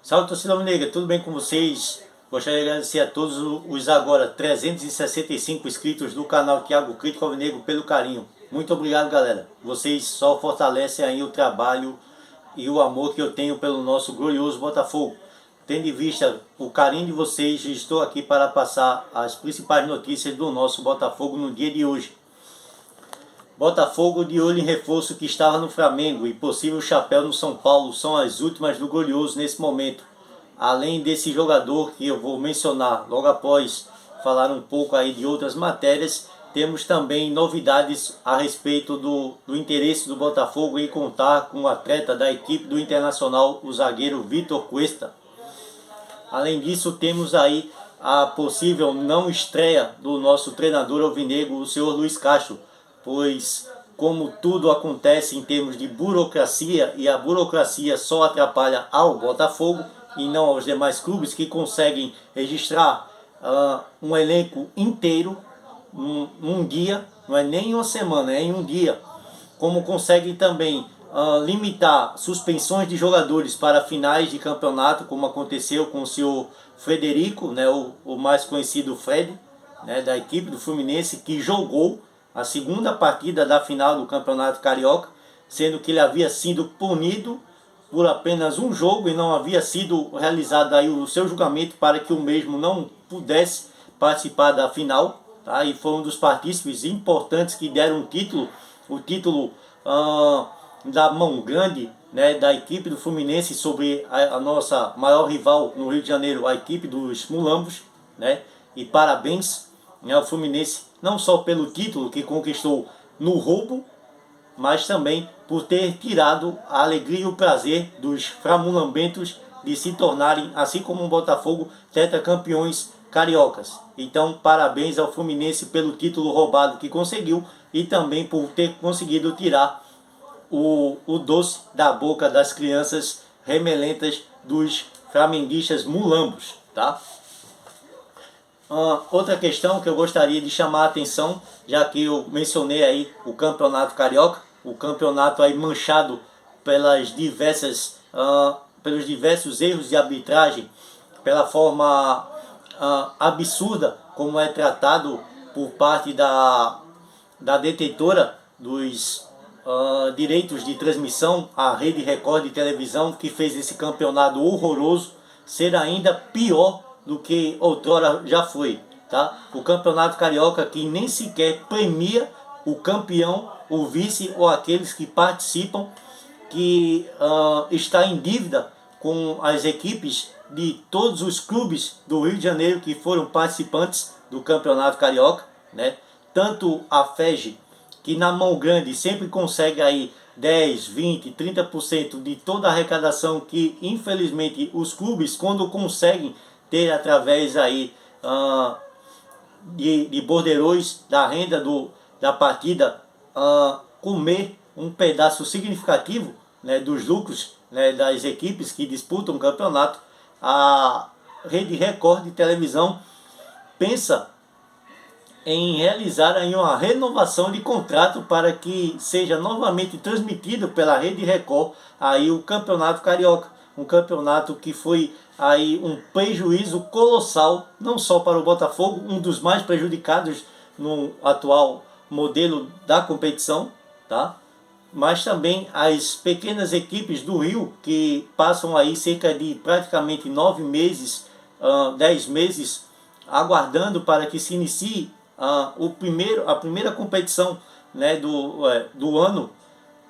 Salve, torcida alvinegra, tudo bem com vocês? Gostaria de agradecer a todos os agora 365 inscritos do canal Thiago Crítico Alvinegro pelo carinho. Muito obrigado, galera. Vocês só fortalecem aí o trabalho e o amor que eu tenho pelo nosso glorioso Botafogo. Tendo em vista o carinho de vocês, estou aqui para passar as principais notícias do nosso Botafogo no dia de hoje. Botafogo de olho em reforço que estava no Flamengo e possível chapéu no São Paulo são as últimas do glorioso nesse momento. Além desse jogador que eu vou mencionar logo após falar um pouco aí de outras matérias, temos também novidades a respeito do interesse do Botafogo em contar com o atleta da equipe do Internacional, o zagueiro Vitor Cuesta. Além disso, temos aí a possível não estreia do nosso treinador alvinegro, o senhor Luiz Castro, pois como tudo acontece em termos de burocracia, e a burocracia só atrapalha ao Botafogo e não aos demais clubes que conseguem registrar um elenco inteiro num dia, não é nem uma semana, é em um dia, como conseguem também limitar suspensões de jogadores para finais de campeonato, como aconteceu com o senhor Frederico, né, o mais conhecido Fred, né, da equipe do Fluminense, que jogou a segunda partida da final do Campeonato Carioca, sendo que ele havia sido punido por apenas um jogo e não havia sido realizado aí o seu julgamento para que o mesmo não pudesse participar da final, tá? E foi um dos partícipes importantes que deram o título da mão grande, né, da equipe do Fluminense sobre a nossa maior rival no Rio de Janeiro, a equipe dos Mulambos, né? E parabéns, né, ao Fluminense, não só pelo título que conquistou no roubo, mas também por ter tirado a alegria e o prazer dos framulambentos de se tornarem, assim como o Botafogo, tetracampeões cariocas. Então, parabéns ao Fluminense pelo título roubado que conseguiu e também por ter conseguido tirar o doce da boca das crianças remelentas dos flamenguistas mulambos, tá? Outra questão que eu gostaria de chamar a atenção, já que eu mencionei aí o Campeonato Carioca, o campeonato aí manchado pelos diversos erros de arbitragem, pela forma absurda como é tratado por parte da detentora dos direitos de transmissão, a Rede Record de televisão, que fez esse campeonato horroroso ser ainda pior do que outrora já foi, tá? O Campeonato Carioca que nem sequer premia o campeão, o vice ou aqueles que participam, que está em dívida com as equipes de todos os clubes do Rio de Janeiro que foram participantes do Campeonato Carioca, né? Tanto a FEG, que na mão grande sempre consegue aí 10, 20, 30% de toda a arrecadação que infelizmente os clubes, quando conseguem ter através aí de borderões da renda da partida, comer um pedaço significativo, né, dos lucros, né, das equipes que disputam o campeonato. A Rede Record de televisão pensa em realizar aí uma renovação de contrato para que seja novamente transmitido pela Rede Record aí o Campeonato Carioca, um campeonato que foi aí um prejuízo colossal, não só para o Botafogo, um dos mais prejudicados no atual modelo da competição, tá? Mas também as pequenas equipes do Rio, que passam aí cerca de praticamente 9 meses, 10 meses, aguardando para que se inicie a primeira competição, né, do ano,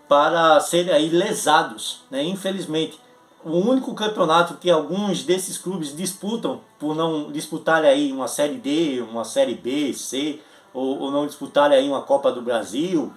para serem aí lesados, né? Infelizmente, o único campeonato que alguns desses clubes disputam, por não disputarem aí uma Série D, uma Série B, C, ou não disputarem aí uma Copa do Brasil,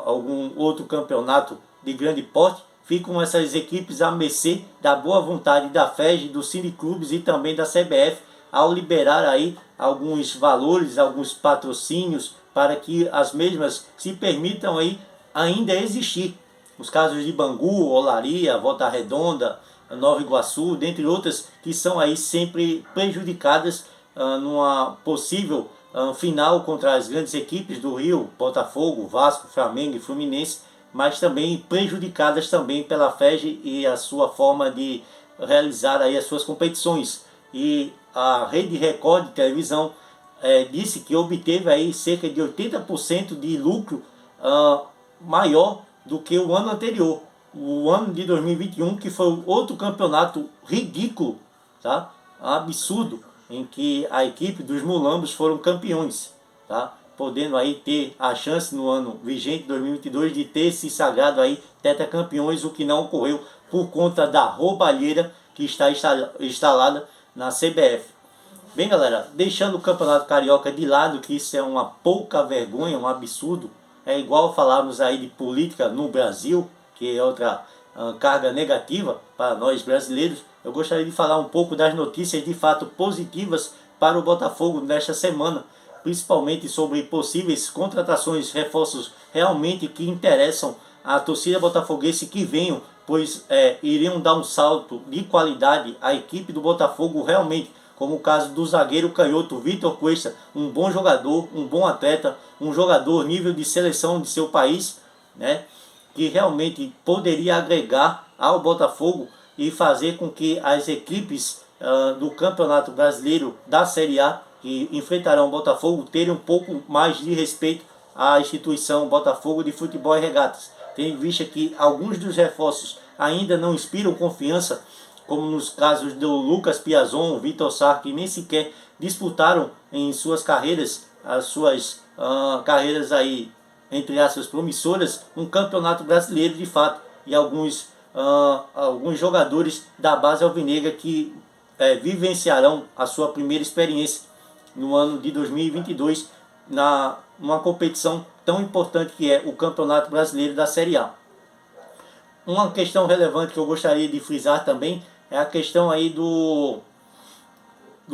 algum outro campeonato de grande porte, ficam essas equipes à mercê da boa vontade da FEG, dos cineclubes e também da CBF, ao liberar aí alguns valores, alguns patrocínios, para que as mesmas se permitam aí ainda existir. Os casos de Bangu, Olaria, Volta Redonda, Nova Iguaçu, dentre outras, que são aí sempre prejudicadas numa possível final contra as grandes equipes do Rio, Botafogo, Vasco, Flamengo e Fluminense, mas também prejudicadas também pela FEG e a sua forma de realizar aí as suas competições. E a Rede Record de televisão disse que obteve aí cerca de 80% de lucro maior do que o ano anterior, o ano de 2021, que foi outro campeonato ridículo, tá? Absurdo, em que a equipe dos Mulambos foram campeões, tá? Podendo aí ter a chance no ano vigente 2022 de ter se sagrado aí tetracampeões, o que não ocorreu por conta da roubalheira que está instalada na CBF. Bem, galera, deixando o Campeonato Carioca de lado, que isso é uma pouca vergonha, um absurdo, é igual falarmos aí de política no Brasil, que é outra carga negativa para nós brasileiros. Eu gostaria de falar um pouco das notícias de fato positivas para o Botafogo nesta semana, principalmente sobre possíveis contratações, reforços realmente que interessam a torcida botafoguense que venham, pois iriam dar um salto de qualidade à equipe do Botafogo realmente, como o caso do zagueiro canhoto Vitor Cuesta, um bom jogador, um bom atleta, um jogador nível de seleção de seu país, né, que realmente poderia agregar ao Botafogo e fazer com que as equipes do Campeonato Brasileiro da Série A que enfrentarão o Botafogo terem um pouco mais de respeito à instituição Botafogo de Futebol e Regatas. Tendo em vista que alguns dos reforços ainda não inspiram confiança, como nos casos do Lucas Piazon, Vitor Sá, que nem sequer disputaram em suas carreiras, as suas carreiras aí, entre aspas, promissoras, um campeonato brasileiro de fato, e alguns jogadores da base alvinegra que vivenciarão a sua primeira experiência no ano de 2022 numa competição tão importante que é o Campeonato Brasileiro da Série A. Uma questão relevante que eu gostaria de frisar também é a questão aí do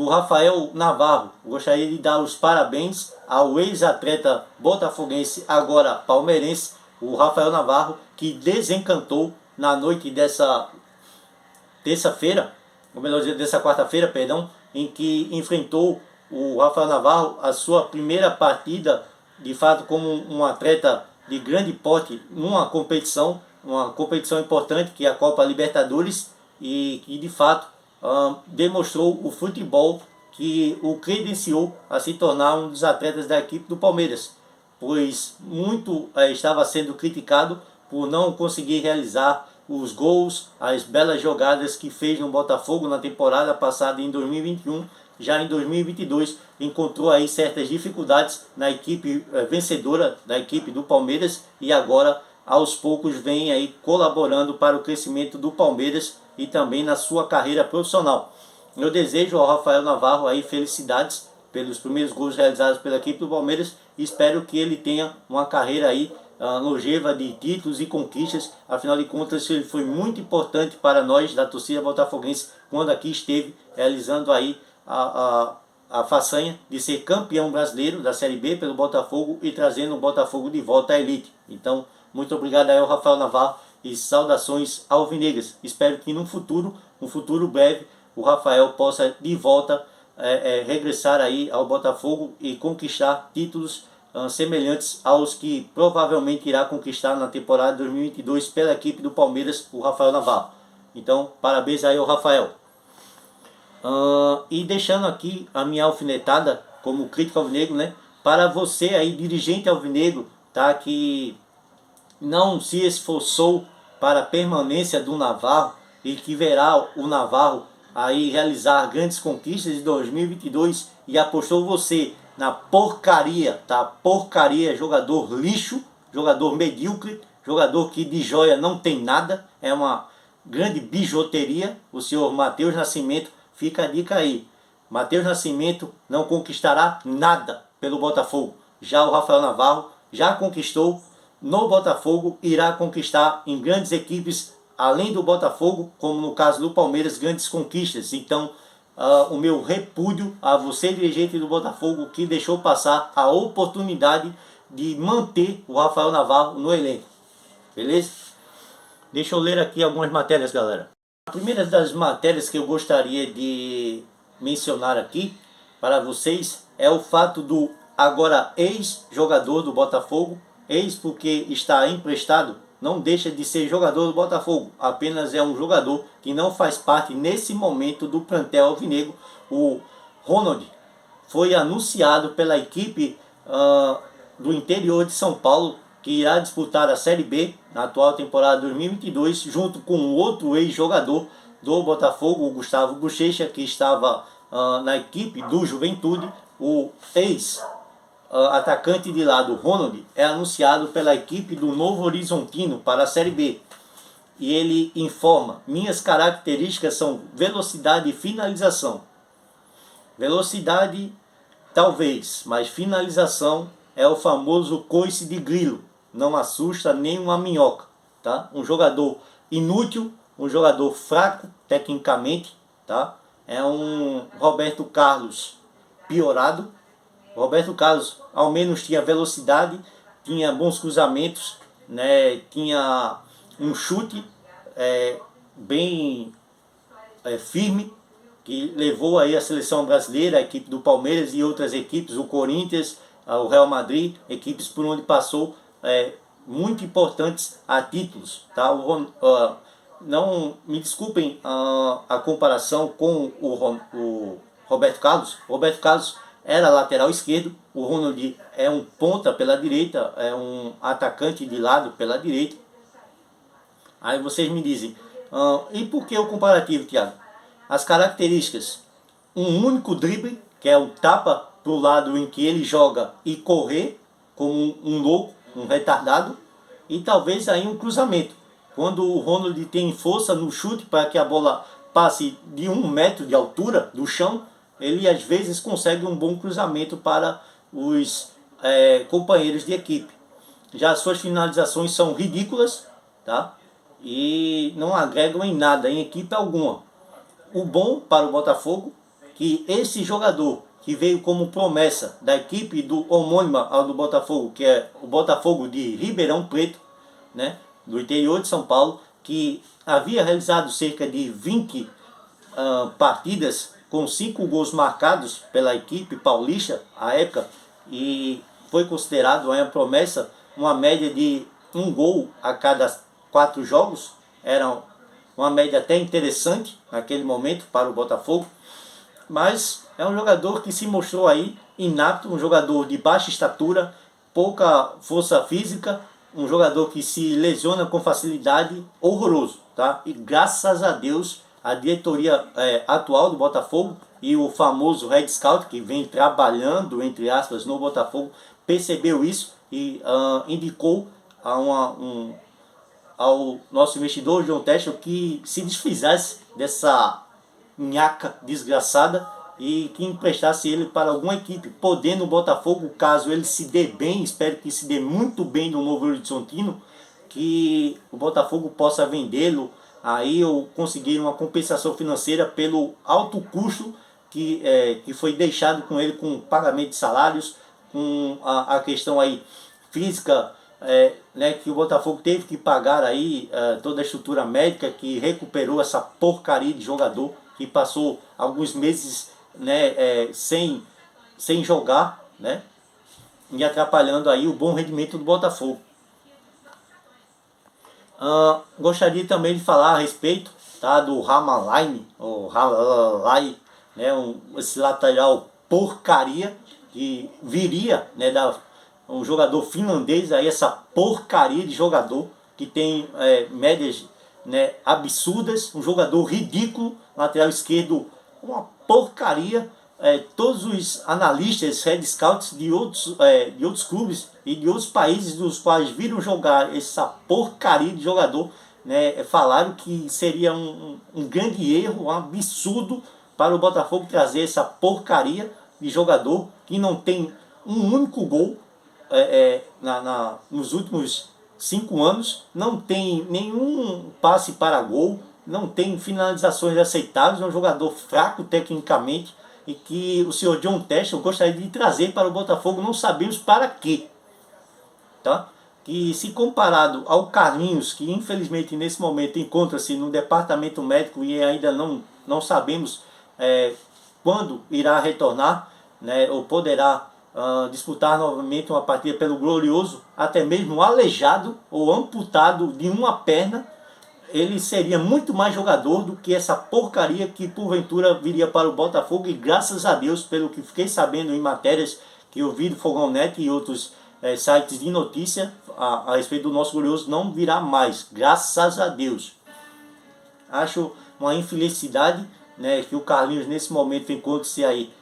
Rafael Navarro. Eu gostaria de dar os parabéns ao ex-atleta botafoguense, agora palmeirense, o Rafael Navarro, que desencantou na noite dessa terça-feira, ou melhor dizer, dessa quarta-feira, perdão, em que enfrentou o Rafael Navarro a sua primeira partida, de fato, como um atleta de grande porte numa competição, uma competição importante que é a Copa Libertadores, e que de fato demonstrou o futebol que o credenciou a se tornar um dos atletas da equipe do Palmeiras, pois muito estava sendo criticado por não conseguir realizar os gols, as belas jogadas que fez no Botafogo na temporada passada em 2021. Já em 2022 encontrou aí certas dificuldades na equipe vencedora da equipe do Palmeiras, e agora aos poucos vem aí colaborando para o crescimento do Palmeiras e também na sua carreira profissional. Eu desejo ao Rafael Navarro aí felicidades pelos primeiros gols realizados pela equipe do Palmeiras e espero que ele tenha uma carreira aí longeva de títulos e conquistas. Afinal de contas, ele foi muito importante para nós da torcida botafoguense quando aqui esteve realizando aí a façanha de ser campeão brasileiro da Série B pelo Botafogo e trazendo o Botafogo de volta à elite. Então, muito obrigado aí ao Rafael Navarro e saudações alvinegras. Espero que no futuro breve, o Rafael possa de volta regressar aí ao Botafogo e conquistar títulos semelhantes aos que provavelmente irá conquistar na temporada 2022 pela equipe do Palmeiras, o Rafael Navarro. Então, parabéns aí ao Rafael. E deixando aqui a minha alfinetada como crítico alvinegro, né? Para você aí, dirigente alvinegro, tá? Que não se esforçou para a permanência do Navarro e que verá o Navarro aí realizar grandes conquistas de 2022 e apostou você na porcaria, tá? Porcaria, jogador lixo, jogador medíocre, jogador que de joia não tem nada, é uma grande bijuteria. O senhor Matheus Nascimento, fica a dica aí. Matheus Nascimento não conquistará nada pelo Botafogo. Já o Rafael Navarro já conquistou no Botafogo, irá conquistar em grandes equipes, além do Botafogo, como no caso do Palmeiras, grandes conquistas. Então, o meu repúdio a você, dirigente do Botafogo, que deixou passar a oportunidade de manter o Rafael Navarro no elenco. Beleza? Deixa eu ler aqui algumas matérias, galera. A primeira das matérias que eu gostaria de mencionar aqui para vocês é o fato do agora ex-jogador do Botafogo, ex porque está emprestado não deixa de ser jogador do Botafogo, apenas é um jogador que não faz parte nesse momento do plantel alvinegro. O Ronald foi anunciado pela equipe do interior de São Paulo, que irá disputar a Série B na atual temporada 2022, junto com outro ex-jogador do Botafogo, o Gustavo Bochecha, que estava na equipe do Juventude. O ex-atacante de lado, Ronald, é anunciado pela equipe do Novo Horizontino para a Série B. E ele informa: minhas características são velocidade e finalização. Velocidade, talvez, mas finalização é o famoso coice de grilo. Não assusta nem uma minhoca. Tá? Um jogador inútil, um jogador fraco tecnicamente. Tá? É um Roberto Carlos piorado. Roberto Carlos ao menos tinha velocidade, tinha bons cruzamentos, né? Tinha um chute bem firme, que levou aí a seleção brasileira, a equipe do Palmeiras e outras equipes, o Corinthians, o Real Madrid, equipes por onde passou, muito importantes a títulos. Tá? Não me desculpem a comparação com o Roberto Carlos. O Roberto Carlos era lateral esquerdo, o Ronald é um ponta pela direita, é um atacante de lado pela direita. Aí vocês me dizem, e por que o comparativo, Thiago? As características: um único drible, que é o tapa para o lado em que ele joga, e correr como um louco, um retardado, e talvez aí um cruzamento, quando o Ronald tem força no chute para que a bola passe de 1 metro de altura do chão, ele às vezes consegue um bom cruzamento para os companheiros de equipe. Já as suas finalizações são ridículas, tá? E não agregam em nada, em equipe alguma. O bom para o Botafogo, que esse jogador que veio como promessa da equipe do homônima ao do Botafogo, que é o Botafogo de Ribeirão Preto, né, do interior de São Paulo, que havia realizado cerca de 20 partidas com 5 gols marcados pela equipe paulista à época, e foi considerado uma promessa, uma média de 1 gol a cada 4 jogos. Era uma média até interessante naquele momento para o Botafogo, mas é um jogador que se mostrou aí inapto, um jogador de baixa estatura, pouca força física, um jogador que se lesiona com facilidade, horroroso, tá? E graças a Deus a diretoria atual do Botafogo e o famoso Red Scout, que vem trabalhando, entre aspas, no Botafogo, percebeu isso e indicou ao nosso investidor, João Teschel, que se desfizesse dessa nhaca desgraçada e que emprestasse ele para alguma equipe, podendo o Botafogo, caso ele se dê bem, espero que se dê muito bem no Novo Horizontino, que o Botafogo possa vendê-lo aí ou conseguir uma compensação financeira pelo alto custo que foi deixado com ele, com pagamento de salários, com a questão aí física, né, que o Botafogo teve que pagar aí toda a estrutura médica que recuperou essa porcaria de jogador que passou alguns meses, né, sem jogar, né, e atrapalhando aí o bom rendimento do Botafogo. Gostaria também de falar a respeito, tá, do Ramalai, né, esse lateral porcaria que viria, né, um jogador finlandês, aí essa porcaria de jogador que tem médias, né, absurdas, um jogador ridículo, lateral esquerdo, uma porcaria. Todos os analistas, Red Scouts de outros clubes e de outros países dos quais viram jogar essa porcaria de jogador, né, falaram que seria um grande erro, um absurdo para o Botafogo trazer essa porcaria de jogador que não tem um único gol nos últimos 5 anos, não tem nenhum passe para gol, não tem finalizações aceitáveis, é um jogador fraco tecnicamente e que o senhor John Teschel gostaria de trazer para o Botafogo, não sabemos para quê. Tá? Que se comparado ao Carlinhos, que infelizmente nesse momento encontra-se no departamento médico e ainda não sabemos quando irá retornar, né, ou poderá disputar novamente uma partida pelo Glorioso, até mesmo aleijado ou amputado de uma perna, ele seria muito mais jogador do que essa porcaria que porventura viria para o Botafogo. E graças a Deus, pelo que fiquei sabendo em matérias que eu vi do Fogão Net e outros sites de notícia a respeito do nosso Glorioso, não virá mais, graças a Deus. Acho uma infelicidade, né, que o Carlinhos nesse momento encontre-se aí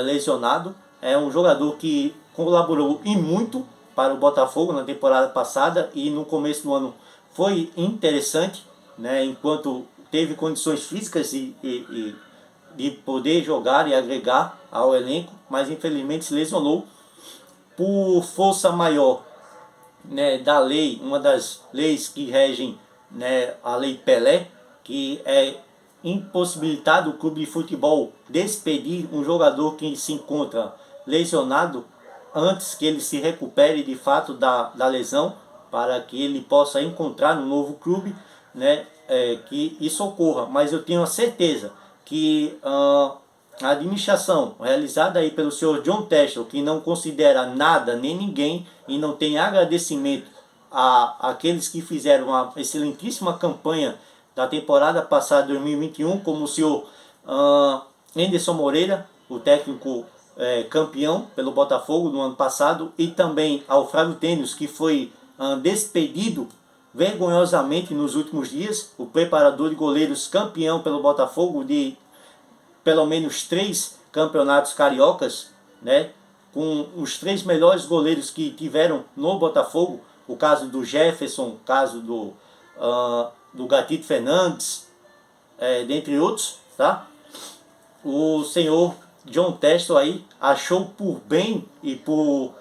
lesionado. É um jogador que colaborou e muito para o Botafogo na temporada passada e no começo do ano foi interessante, né, enquanto teve condições físicas de poder jogar e agregar ao elenco, mas infelizmente se lesionou por força maior, né, da lei, uma das leis que regem, né, a Lei Pelé, que é impossibilitado o clube de futebol despedir um jogador que se encontra lesionado antes que ele se recupere de fato da lesão, para que ele possa encontrar um novo clube, né, que isso ocorra. Mas eu tenho a certeza que a administração realizada aí pelo senhor John Textor, que não considera nada nem ninguém e não tem agradecimento àqueles que fizeram uma excelentíssima campanha da temporada passada 2021, como o senhor Anderson Moreira, o técnico campeão pelo Botafogo no ano passado, e também ao Flávio Tênis, que foi despedido vergonhosamente nos últimos dias, o preparador de goleiros campeão pelo Botafogo de pelo menos 3 campeonatos cariocas, né, com os 3 melhores goleiros que tiveram no Botafogo, o caso do Jefferson, o caso do Gatito Fernandes, dentre outros, tá? O senhor John Textor aí achou por bem e por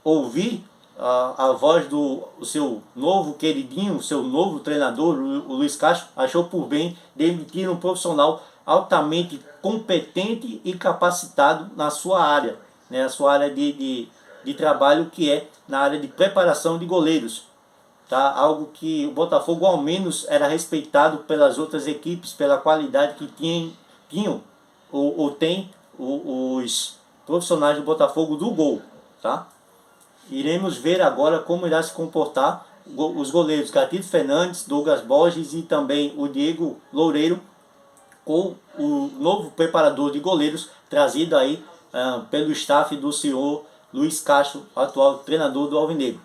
ouvir a voz do seu novo queridinho, o seu novo treinador, o Luiz Castro, achou por bem demitir um profissional altamente competente e capacitado na sua área, né, a sua área de trabalho, que é na área de preparação de goleiros. Tá? Algo que o Botafogo ao menos era respeitado pelas outras equipes, pela qualidade que tinham ou tem os profissionais do Botafogo do gol. Tá? Iremos ver agora como irá se comportar os goleiros Gatito Fernandes, Douglas Borges e também o Diego Loureiro, com o novo preparador de goleiros trazido aí pelo staff do senhor Luiz Castro, atual treinador do Alvinegro.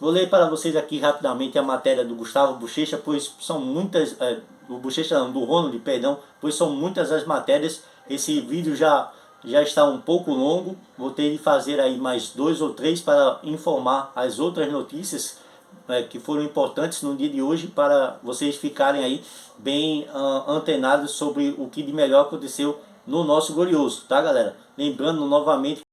Vou ler para vocês aqui rapidamente a matéria do Gustavo Bochecha, pois são muitas, do Bochecha não, do Ronald, perdão, pois são muitas as matérias. Esse vídeo já está um pouco longo, vou ter de fazer aí mais 2 ou 3 para informar as outras notícias que foram importantes no dia de hoje, para vocês ficarem aí bem antenados sobre o que de melhor aconteceu no nosso Glorioso, tá galera? Lembrando novamente